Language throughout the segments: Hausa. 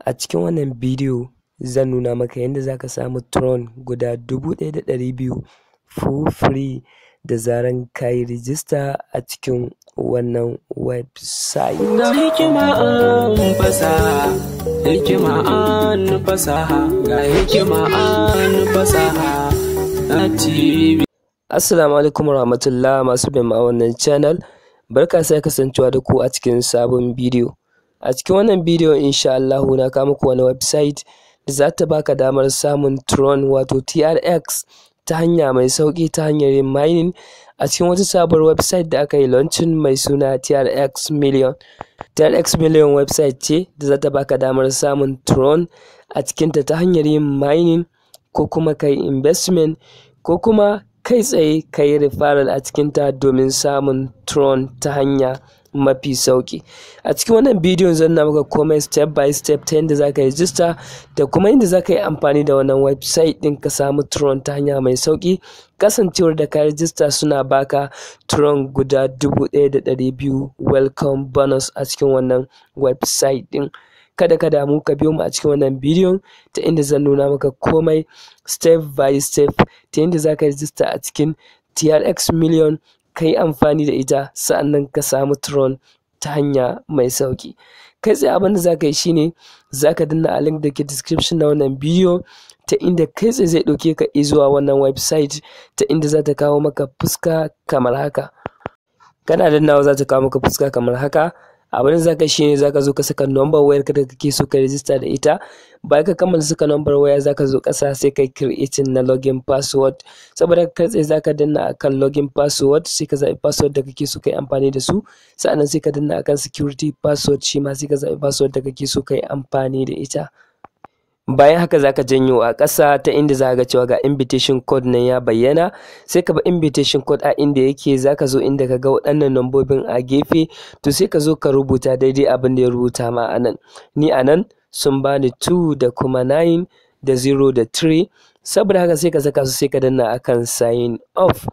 A cikin wannan bidiyo zan nuna maka yadda zaka samu Tron guda 1200 for free da zaran kayi rijista a cikin wannan website. Ga hikima an fasaha, hikima an fasaha, ga hikima an fasaha na TV. Assalamu alaikum warahmatullah masu bin ma wannan channel. Barka sai kasancewa da ku a cikin sabon bidiyo. A cikin wannan bidiyo insha Allah na kawo muku wani website da za ta baka damar samun Tron wato TRX ta hanya mai sauki ta hanyar yin mining a cikin wata sabuwar website da aka yi launching mai suna Trxmillion. Trxmillion website ce da za ta baka damar samun Tron a cikinta ta hanyar yin mining ko kuma kai investment ko kuma kai tsaye kai referral a cikinta domin samun Tron ta hanya mafi sauki. A cikin wannan bidiyon zan nuna maka komai step by step ta yadda zaka register da kuma yadda zaka yi amfani da wannan website din ka samu Tron ta hanya mai sauki, kasancewar da ka register suna baka Tron guda 1200 welcome bonus a cikin wannan website din. Kada ka damu, ka biyo mu a cikin wannan bidiyon ta inda zan nuna maka komai step by step ta yadda zaka register a cikin Trxmillion ka yi amfani da ita sa'annan ka samu Tron ta hanya mai sauki. Kai tsaye abin da za ka yi shine za ka danna a link da ke description na wannan bidiyo ta inda kai tsaye zai ɗauke ka zuwa wannan website ta inda za ta kawo maka fuska kamar haka. Kana dannawa za ta kawo maka fuska kamar haka. Abin da za ka shine za ka zo ka saka number wayar ka da kake so ka register da ita. Bayan ka kammala saka number waya za ka zo ƙasa sai ka creating na login password. Saboda kai tsaye za ka danna akan login password sai ka zaɓi password da kake so ka yi amfani da su. Sa'annan sai ka danna akan security password, shi ma sai ka zaɓi password da kake so ka yi amfani da ita. Bayan haka za ka janyo a ƙasa ta inda za ga cewa ga invitation code nan ya bayyana, sai ka ba invitation code a inda yake. za ka zo inda ka ga waɗannan lambobin a gefe, to sai ka zo ka rubuta daidai abin da ya rubuta ma a nan. Ni a nan sun bani 2 da kuma 9 da 0 da 3, saboda haka sai ka saka su sai ka danna akan sign off.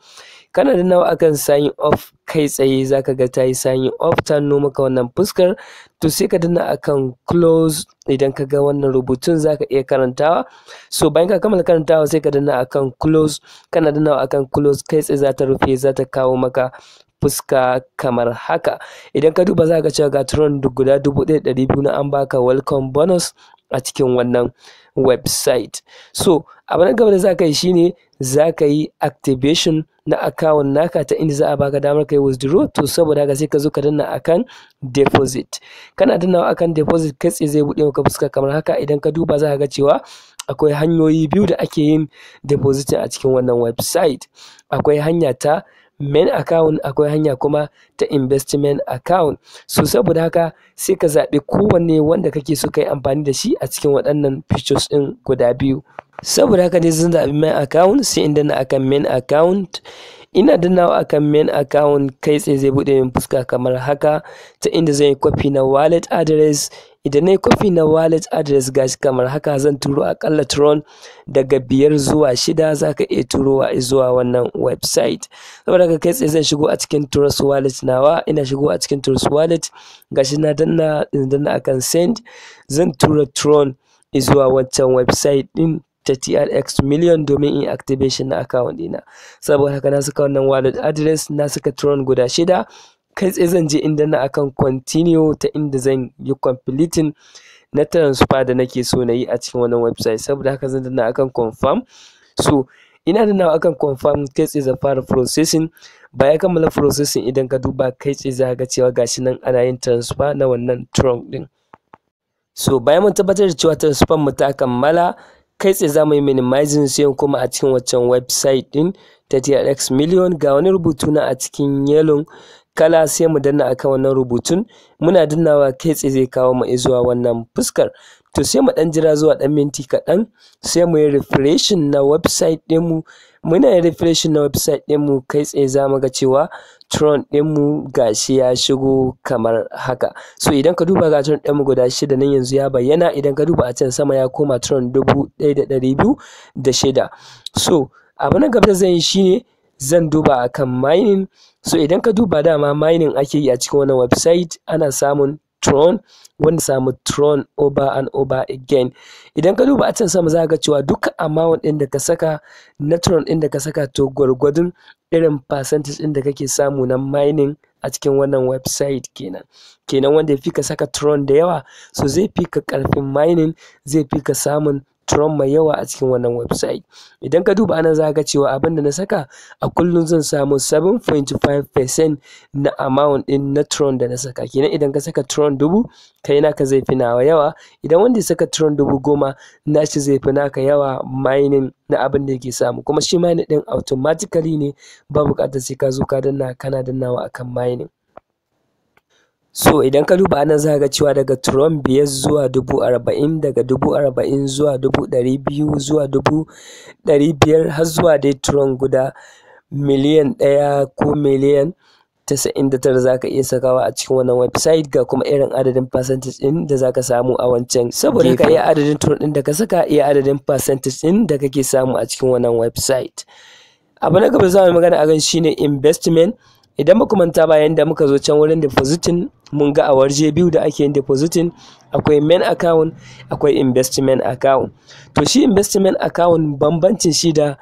Kana dannawa akan sign off kai tsaye za ka ga ta yi sign off, ta nuna maka wannan fuskar, to sai ka danna akan close. Idan ka ga wannan rubutun za ka iya karantawa, so bayan ka kammala karantawa sai ka danna akan close. Kana dannawa akan close kai tsaye za ta rufe, za ta kawo maka fuska kamar haka. Idan ka duba za ka cewa ga Tron guda 1200 na an baka welcome bonus a cikin wannan website. So abu na gaba da za ka yi shine za ka yi activation na account naka ta inda za a baka damar kai withdraw. To saboda haka sai ka zo ka danna akan deposit. Kana dannawa akan deposit kai tsaye zai buɗe maka fuska kamar haka. Idan ka duba za ka ga cewa akwai hanyoyi biyu da ake yin deposit a cikin wannan website. Akwai hanya ta main account, akwai hanya kuma ta investment account. So saboda haka sai ka zaɓi kowanne wanda kake so ka yi amfani da shi a cikin waɗannan features ɗin guda biyu. Saboda haka ne zan zaɓi main account, sai in danna akan main account. Ina dannawa akan main account kai tsaye zai buɗe min fuska kamar haka ta inda zan yi copy na wallet address. Idan na yi copy na wallet address gashi kamar haka, zan turo akalla Tron daga 5 zuwa 6 za ka iya turowa zuwa wannan website. Saboda haka kai tsaye zan shigo a cikin Trust wallet nawa. Ina shigo a cikin Trust wallet gashi na danna akan send. Zan tura Tron zuwa wancan website din ta Trxmillion domin in activation na account dina. Saboda haka na saka wannan wallet address, na saka Tron guda 6. Kai tsaye zan je inda na akan continue ta inda zan yi completing na transfer da nake so na yi a cikin wannan website. Saboda haka zan danna akan confirm. So ina dannawa akan confirm kai tsaye zan fara processing. Bayan kammala processing idan ka duba kai tsaye za ka ga cewa gashi nan ana yin transfer na wannan Tron din. So bayan mun tabbatar da cewa transfer mu ta kammala, kai tsaye za mu yi minimizing sai kuma a cikin waccan website din ta Trxmillion. Ga wani rubutu na a cikin yellow kala, sai mu danna akan wannan rubutun. Muna dannawa kai tsaye zai kawo mu zuwa wannan fuskar. To sai mu dan jira zuwa dan minti kaɗan sai mu yi refreshing na website ɗinmu. Muna yin refreshing na website ɗinmu kai tsaye za mu ga cewa Tron ɗinmu gashi ya shigo kamar haka. So idan ka duba ga Tron ɗinmu guda 6 nan yanzu ya bayyana. Idan ka duba a can sama ya koma Tron 1206. So abu na gaba da zan yi shine zan duba akan mining. So idan ka duba dama mining ake yi a cikin wannan website, ana samun Tron, wanda samu Tron over and over again. Idan ka duba a can sama za ka ga cewa duka amount ɗin da ka saka na Tron ɗin da ka saka to gwargwadon irin percentage ɗin da kake samu na mining a cikin wannan website kenan wanda ya fi ka saka Tron da yawa so zai fi ka ƙarfin mining, zai fi ka samun Tron mai yawa a cikin wannan website. Idan ka duba anan za ka ga cewa abin da na saka a kullum zan samu 7.5% na amount ɗin na Tron da na saka. Kenan idan ka saka Tron 1000 kai naka zai fi nawa yawa, idan wanda ya saka Tron 10,000 nashi zai fi naka yawa mining na abin da yake samu. Kuma shi mining ɗin automatically ne, ba buƙatar sai ka zo ka danna kana dannawa akan mining. So idan ka duba anan za ka ga cewa daga Tron 5 zuwa 40,000, daga 40,000 zuwa 200,000 zuwa 500,000 har zuwa dai Tron guda miliyan 1 ko miliyan 99 za ka iya sakawa a cikin wannan website, ga kuma irin adadin percentage ɗin da za ka samu a wancan. Saboda ka iya adadin Tron ɗin da ka saka, iya adadin percentage ɗin da kake samu a cikin wannan website. Abu na gaba za mu magana akan shine investment. Idan muka manta bayan da muka zo can wurin depositing, mun ga a warje biyu da ake yin depositing, akwai main account, akwai investment account. To shi investment account bambancin shi da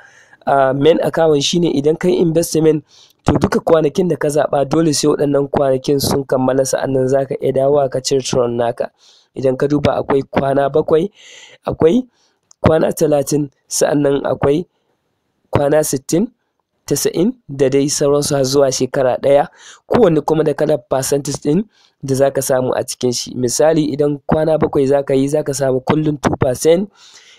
main account shine idan kai investment to duka kwanakin da ka zaɓa dole sai waɗannan kwanakin sun kammala sa'annan za ka iya dawowa ka cire Tron naka. Idan ka duba akwai kwana 7, akwai kwana 30, sa'annan akwai kwana 60, 90 da dai sauransu har zuwa shekara 1, kowanne kuma da kalar percentage ɗin da za ka samu a cikin shi. Misali idan kwana 7 za ka yi, za ka samu kullum 2%,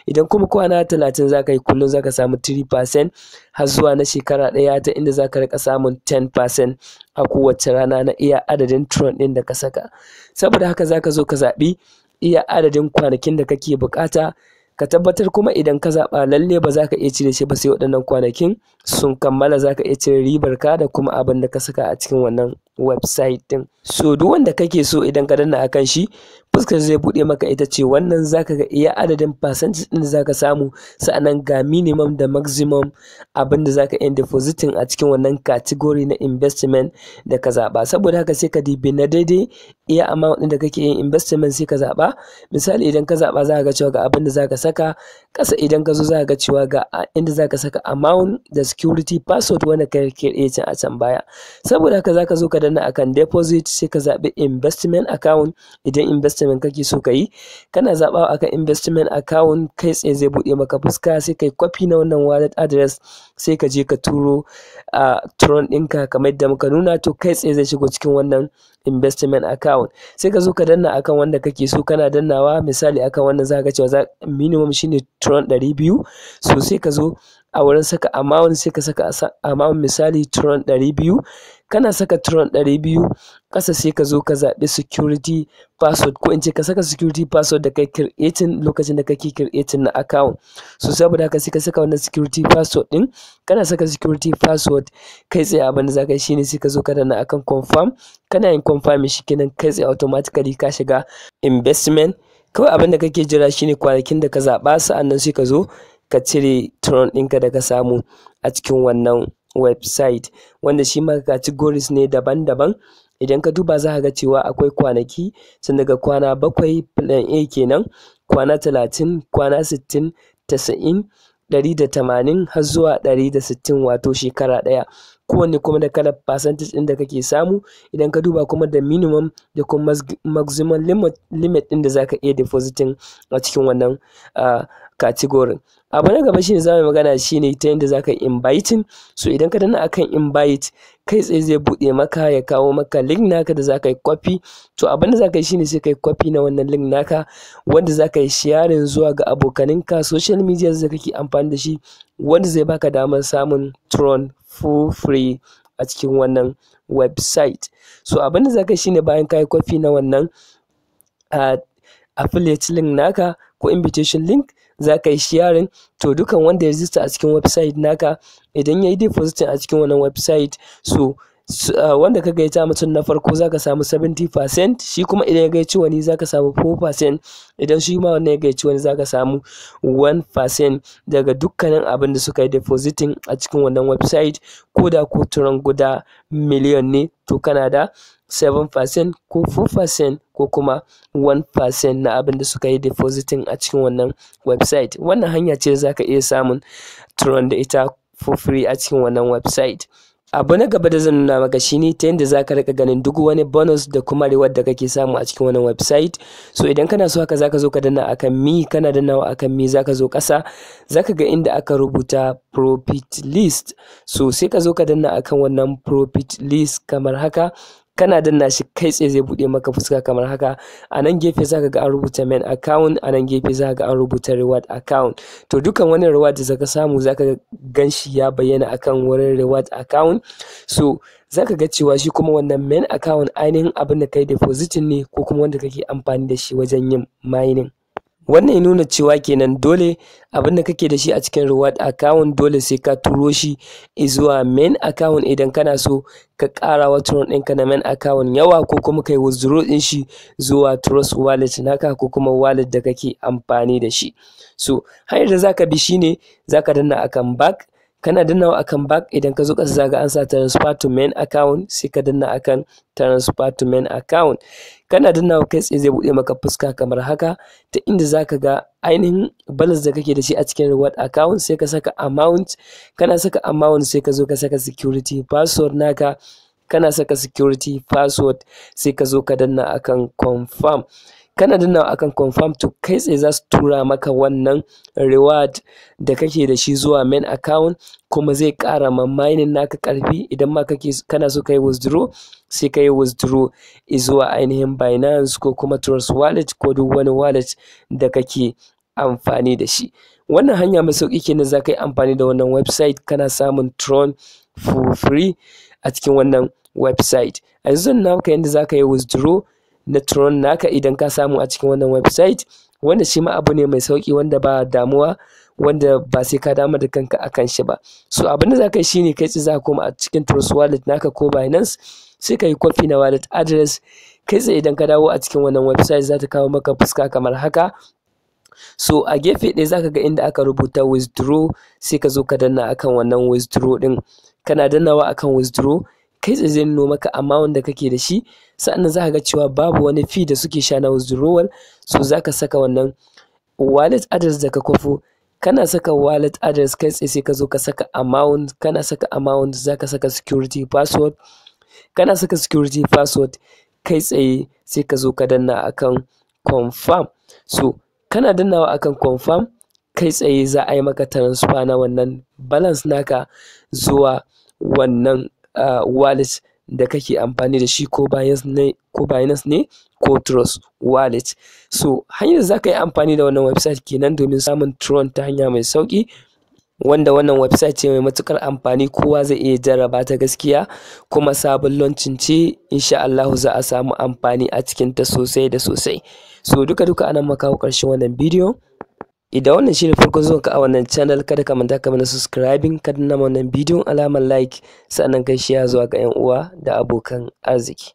idan kuma kwana 30 za ka yi kullum za ka samu 3%, har zuwa na shekara 1 ta inda za ka riƙa samun 10% a kowace rana na iya adadin Tron ɗin da ka saka. Saboda haka za ka zo ka zaɓi iya adadin kwanakin da kake buƙata, ka tabbatar kuma idan ka zaɓa lalle ba za ka iya cire shi ba sai waɗannan kwanakin sun kammala, za ka iya cire ribar ka da kuma abin da ka saka a cikin wannan website ɗin. So duk wanda kake so idan ka danna akan shi, fuskar zai buɗe maka ita ce wannan, za ka ga iya adadin percentage ɗin da za ka samu, sa'annan ga minimum da maximum abin da za ka iya depositing a cikin wannan category na investment da ka zaɓa. Saboda haka sai ka dibi na daidai iya amount ɗin da kake yin investment sai ka zaɓa. Misali idan ka zaɓa za ka ga cewa ga abin da za ka saka, ƙasa idan ka zo za ka ga cewa ga inda za ka saka amount da security password wanda ka create a can baya. Saboda haka za ka zo ka danna akan deposit, sai ka zaɓi investment account. Idan investment kake so ka yi, kana zaɓawa akan investment account, kai tsaye zai buɗe maka fuska, sai kai copy na wannan wallet address, sai ka je ka turo a Tron ɗinka kamar yadda muka nuna, to kai tsaye zai shigo cikin wannan investment account. Sai ka zo ka danna akan wanda kake so, kana dannawa misali akan wannan za ka ga cewa minimum shine Tron 200, so sai ka zo a wurin saka amount sai ka saka amount misali Tron 200, kana saka Tron 200 ƙasa sai ka zo ka zaɓi security password, ko in ce ka saka security password da kai creating lokacin da kake creating na account. So saboda haka sai ka saka wannan security password ɗin, kana saka security password kai tsaye abin da za ka yi shine sai ka zo ka danna akan confirm, kana yin confirm shi kenan kai tsaye automatically ka shiga investment. Kawai abin da kake jira shine kwanakin da ka zaɓa, sa'annan sai ka zo ka cire Tron ɗinka da ka samu a cikin wannan website, wanda shi ma categories ne daban-daban. Idan ka duba za ka ga cewa akwai kwanaki tun daga kwana 7 plan A kenan, kwana 30, kwana 60, 90, 180 har zuwa 160, wato shekara 1. Kowanne kuma da kalar percentage ɗin da kake samu. Idan ka duba kuma da minimum da kuma maximum limit ɗin da za ka iya depositing a cikin wannan category. Abu na gaba shine zamu magana shine ta yadda za ka yi inviting. So idan ka danna akan invite, kai tsaye zai buɗe maka ya kawo maka link naka da za ka yi copy. To abin da za ka yi shine sai ka yi copy na wannan link naka, wanda za ka yi sharing zuwa ga abokaninka social media da kake amfani da shi, wanda zai baka damar samun Tron for free a cikin wannan website. So abin da za ka yi shine bayan ka yi copy na wannan affiliate link naka ko invitation link, za ka yi sharing. To dukan wanda ya register a cikin website naka, idan ya yi depositing a cikin wannan website, so wanda ka gayyace mutum na farko zaka samu 70%, shi kuma idan ya gayyaci wani zaka samu 4%, idan shi ma wannan ya gayyaci wani zaka samu 1% daga dukkanin abin da suka yi depositing a cikin wannan website. Ko da ko turan guda miliyan ne to kana da 7% ko 4% ko kuma 1% na abin da suka yi depositing a cikin wannan website. Wannan hanya ce zaka iya samun turan da ita for free a cikin wannan website. Abu na gaba da zan nuna maka shine ta yadda zaka rika ganin duk wani bonus da kuma reward da kake samu a cikin wannan website. So idan kana so haka zaka zo ka danna akan me, kana dannawa akan me zaka zo ƙasa zaka ga inda aka rubuta profit list. So sai ka zo ka danna akan wannan profit list kamar haka, kana danna shi kai tsaye zai buɗe maka fuska kamar haka. A nan gefe zaka ga an rubuta main account, a nan gefe zaka ga an rubuta reward account. To dukan wani reward da zaka samu zaka gan shi ya bayyana akan wurin reward account. So zaka ga cewa shi kuma wannan main account ainihin abin da kai depositing ne ko kuma wanda kake amfani da shi wajen yin mining. Wannan ya nuna cewa kenan dole abin da kake da shi a cikin reward account dole sai ka turo shi zuwa main account idan kana so ka ƙara wa turon ɗinka na main account yawa, ko kuma kai withdraw ɗin shi zuwa trust wallet naka ko kuma wallet da kake amfani da shi. So hanyar da zaka bi shine zaka danna akan back, kana dannawa akan back idan ka zo ƙasa zaga an sa transfer to main account, sai ka danna akan transfer to main account. Kana dannawa kai tsaye zai buɗe maka fuska kamar haka, ta inda zaka ga ainihin balance da kake da shi a cikin reward account. Sai ka saka amount, kana saka amount sai ka zo ka saka security password naka, kana saka security password sai ka zo ka danna akan confirm. Kana dannawa akan confirm to kai tsaye za su tura maka wannan reward da kake da shi zuwa main account, kuma zai ƙara ma mining naka ƙarfi. Idan ma kana so ka yi withdraw sai ka yi withdraw zuwa ainihin Binance ko kuma Trust wallet ko duk wani wallet da kake amfani da shi. Wannan hanya mai sauƙi kenan za ka yi amfani da wannan website, kana samun Tron for free a cikin wannan website. A yanzu zan nuna maka yadda za ka yi withdraw na Tron naka idan ka samu a cikin wannan website, wanda shi ma abu ne mai sauƙi wanda ba damuwa, wanda ba sai ka damu da kanka akan shi ba. So abin da za ka yi shine kai tsaye za ka koma a cikin Trust wallet naka ko Binance, sai ka yi copy na wallet address. Kai tsaye idan ka dawo a cikin wannan website za ta kawo maka fuska kamar haka. So a gefe ɗaya zaka ga inda aka rubuta withdraw, sai ka zo ka danna akan wannan withdraw ɗin. Kana dannawa akan withdraw kai tsaye zai nuno maka amount da kake da shi, sa'annan zaka ga cewa babu wani fee da suke sha na withdrawal. So zaka saka wannan wallet address da ka kwafo, kana saka wallet address kai tsaye sai ka zo ka saka amount, kana saka amount zaka saka security password, kana saka security password kai tsaye sai ka zo ka danna akan confirm. So kana dannawa akan confirm kai tsaye za a yi maka transfer na wannan balance naka zuwa wannan wallet da kake amfani da shi, ko Binance ne ko Trust wallet. So hanyar za ka yi amfani da wannan website kenan domin samun Tron ta hanya mai sauƙi, wanda wannan website ce mai matuƙar amfani, kowa zai iya jarraba ta gaskiya, kuma sabon launching ce insha Allah za a samu amfani a cikin ta sosai da sosai. So duka anan muka kawo ƙarshen wannan bidiyo. Idan wannan shine farkon zuwanka a wannan channel, kada ka manta ka mana subscribing, ka danna wannan bidiyon alamar like, sannan kai share zuwa ga 'yan uwa da abokan arziki.